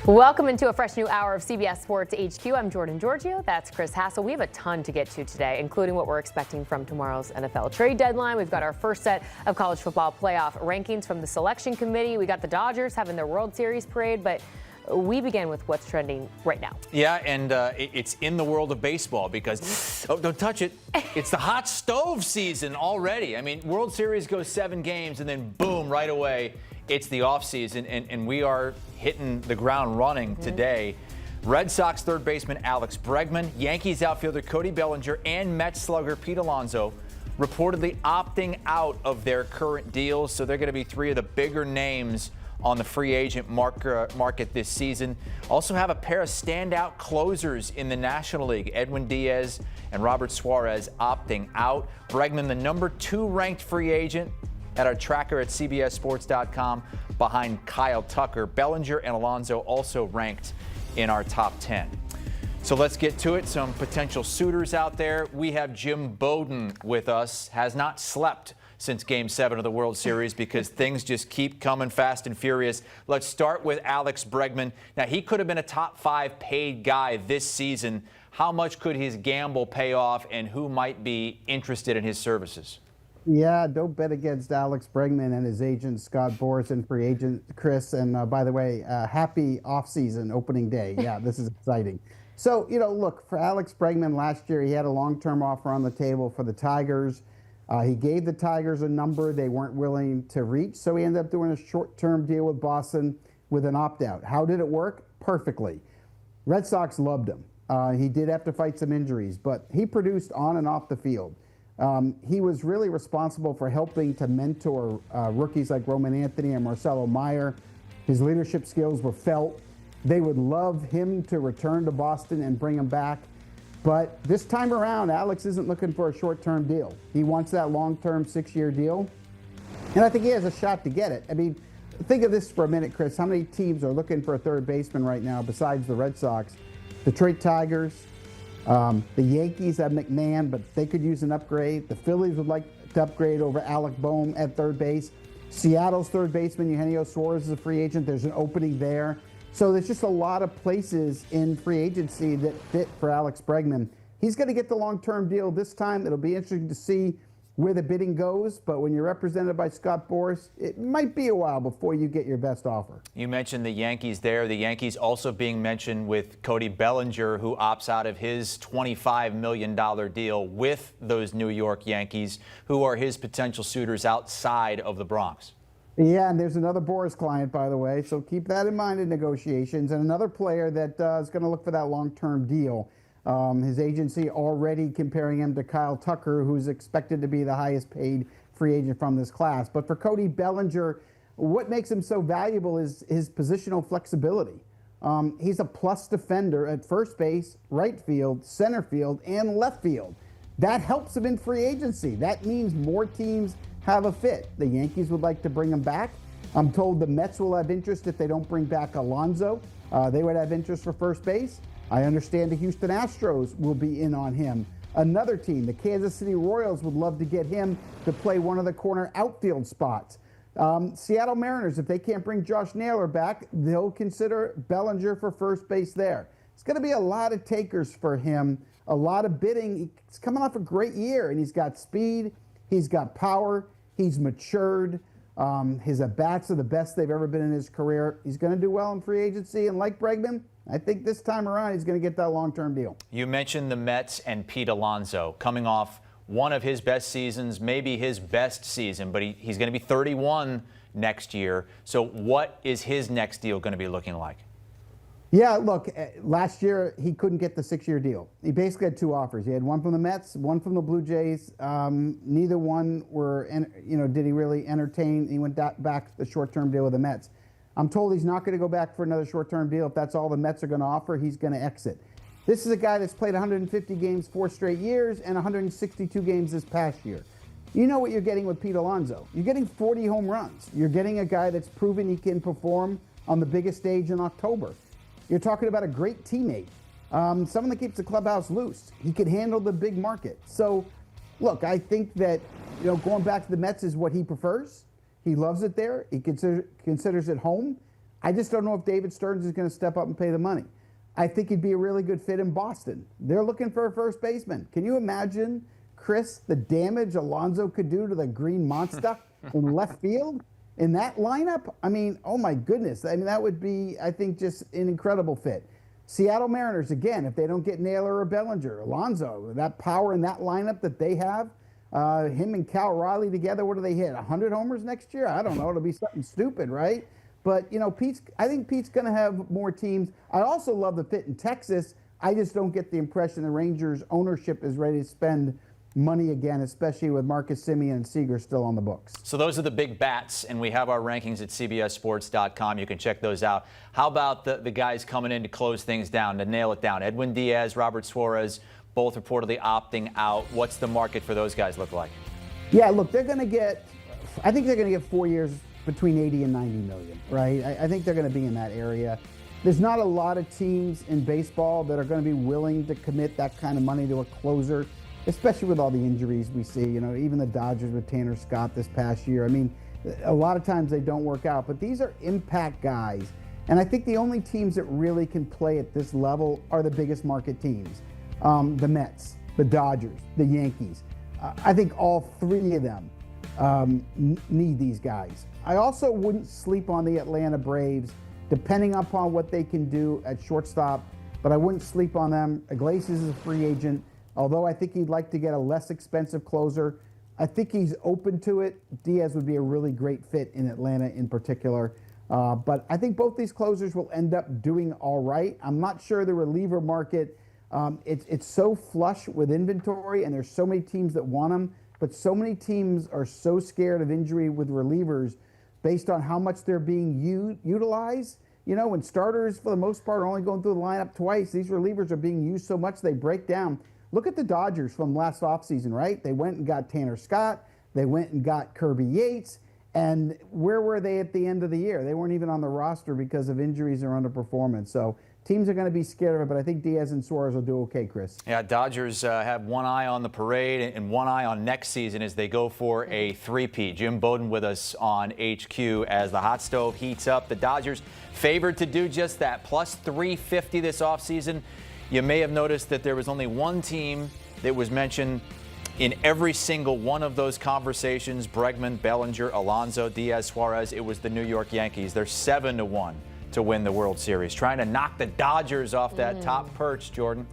Welcome into a fresh new hour of CBS Sports HQ. I'm Jordan Giorgio. That's Chris Hassel. We have a ton to get to today, including what we're expecting from tomorrow's NFL trade deadline. We've got our first set of college football playoff rankings from the selection committee. We got the Dodgers having their World Series parade, but we begin with what's trending right now. Yeah, and it's in the world of baseball because, oh, don't touch it. It's the hot stove season already. I mean, World Series goes 7 games, and then boom, right away, it's the offseason, and we are hitting the ground running today. Red Sox third baseman Alex Bregman, Yankees outfielder Cody Bellinger, and Mets slugger Pete Alonso reportedly opting out of their current deals. So they're going to be 3 of the bigger names on the free agent market this season. Also have a pair of standout closers in the National League, Edwin Diaz and Robert Suarez opting out. Bregman, the number 2 ranked free agent at our tracker at CBSSports.com, behind Kyle Tucker. Bellinger and Alonso also ranked in our top 10. So let's get to it. Some potential suitors out there. We have Jim Bowden with us, has not slept since Game 7 of the World Series because things just keep coming fast and furious. Let's start with Alex Bregman. Now, he could have been a top 5 paid guy this season. How much could his gamble pay off, and who might be interested in his services? Yeah, don't bet against Alex Bregman and his agent Scott Boras and free agent Chris. And by the way, happy offseason opening day. Yeah, this is exciting. So, look, for Alex Bregman last year, he had a long-term offer on the table for the Tigers. He gave the Tigers a number they weren't willing to reach, so he ended up doing a short-term deal with Boston with an opt-out. How did it work? Perfectly. Red Sox loved him. He did have to fight some injuries, but he produced on and off the field. He was really responsible for helping to mentor rookies like Roman Anthony and Marcelo Meyer. His leadership skills were felt. They would love him to return to Boston and bring him back. But this time around, Alex isn't looking for a short-term deal. He wants that long-term 6-year deal. And I think he has a shot to get it. I mean, think of this for a minute, Chris. How many teams are looking for a third baseman right now besides the Red Sox? Detroit Tigers. The Yankees have McMahon, but they could use an upgrade. The Phillies would like to upgrade over Alec Bohm at third base. Seattle's third baseman, Eugenio Suarez, is a free agent. There's an opening there. So there's just a lot of places in free agency that fit for Alex Bregman. He's going to get the long-term deal this time. It'll be interesting to see where the bidding goes, but when you're represented by Scott Boras, it might be a while before you get your best offer. You mentioned the Yankees there. The Yankees also being mentioned with Cody Bellinger, who opts out of his $25 million deal with those New York Yankees. Who are his potential suitors outside of the Bronx? Yeah, and there's another Boras client, by the way, so keep that in mind in negotiations. And another player that is going to look for that long-term deal. His agency already comparing him to Kyle Tucker, who's expected to be the highest paid free agent from this class. But for Cody Bellinger, what makes him so valuable is his positional flexibility. He's a plus defender at first base, right field, center field, and left field. That helps him in free agency. That means more teams have a fit. The Yankees would like to bring him back. I'm told the Mets will have interest if they don't bring back Alonso. They would have interest for first base. I understand the Houston Astros will be in on him. Another team, the Kansas City Royals, would love to get him to play one of the corner outfield spots. Seattle Mariners, if they can't bring Josh Naylor back, they'll consider Bellinger for first base there. It's going to be a lot of takers for him, a lot of bidding. He's coming off a great year, and he's got speed, he's got power, he's matured. His at-bats are the best they've ever been in his career. He's going to do well in free agency, and like Bregman, I think this time around he's going to get that long-term deal. You mentioned the Mets and Pete Alonso coming off one of his best seasons, maybe his best season, but he's going to be 31 next year. So what is his next deal going to be looking like? Yeah, look, last year he couldn't get the 6-year deal. He basically had 2 offers. He had one from the Mets, one from the Blue Jays. Neither one were, did he really entertain. He went back to the short-term deal with the Mets. I'm told he's not going to go back for another short-term deal. If that's all the Mets are going to offer, he's going to exit. This is a guy that's played 150 games 4 straight years and 162 games this past year. You know what you're getting with Pete Alonso. You're getting 40 home runs. You're getting a guy that's proven he can perform on the biggest stage in October. You're talking about a great teammate, someone that keeps the clubhouse loose. He can handle the big market. So, look, I think that going back to the Mets is what he prefers. He loves it there. He considers it home. I just don't know if David Stearns is going to step up and pay the money. I think he'd be a really good fit in Boston. They're looking for a first baseman. Can you imagine, Chris, the damage Alonso could do to the green monster in left field in that lineup? I mean, oh my goodness. I mean, that would be, I think, just an incredible fit. Seattle Mariners, again, if they don't get Naylor or Bellinger, Alonso, that power in that lineup that they have, him and Cal Raleigh together, what do they hit? 100 homers next year? I don't know. It'll be something stupid, right? But, you know, I think Pete's going to have more teams. I also love the fit in Texas. I just don't get the impression the Rangers ownership is ready to spend money again, especially with Marcus Semien and Seager still on the books. So those are the big bats, and we have our rankings at CBSSports.com. You can check those out. How about the guys coming in to close things down, to nail it down? Edwin Diaz, Robert Suarez, both reportedly opting out. What's the market for those guys look like? Yeah, look, they're going to get, I think they're going to get 4 years between 80 and 90 million, right? I think they're going to be in that area. There's not a lot of teams in baseball that are going to be willing to commit that kind of money to a closer, especially with all the injuries we see. You know, even the Dodgers with Tanner Scott this past year. I mean, a lot of times they don't work out, but these are impact guys. And I think the only teams that really can play at this level are the biggest market teams. The Mets, the Dodgers, the Yankees. I think all three of them need these guys. I also wouldn't sleep on the Atlanta Braves, depending upon what they can do at shortstop, but I wouldn't sleep on them. Iglesias is a free agent, although I think he'd like to get a less expensive closer. I think he's open to it. Diaz would be a really great fit in Atlanta in particular. But I think both these closers will end up doing all right. I'm not sure the reliever market, it's so flush with inventory, and there's so many teams that want them, but so many teams are so scared of injury with relievers based on how much they're being utilized. You know, when starters, for the most part, are only going through the lineup twice, these relievers are being used so much they break down. Look at the Dodgers from last offseason, right? They went and got Tanner Scott. They went and got Kirby Yates. And where were they at the end of the year? They weren't even on the roster because of injuries or underperformance. So teams are going to be scared of it, but I think Diaz and Suarez will do okay, Chris. Yeah, Dodgers have one eye on the parade and one eye on next season as they go for a three-peat. Jim Bowden with us on HQ as the hot stove heats up. The Dodgers favored to do just that, plus 350 this offseason. You may have noticed that there was only one team that was mentioned in every single one of those conversations: Bregman, Bellinger, Alonso, Diaz, Suarez. It was the New York Yankees. They're 7-1 to win the World Series, trying to knock the Dodgers off that top perch, Jordan.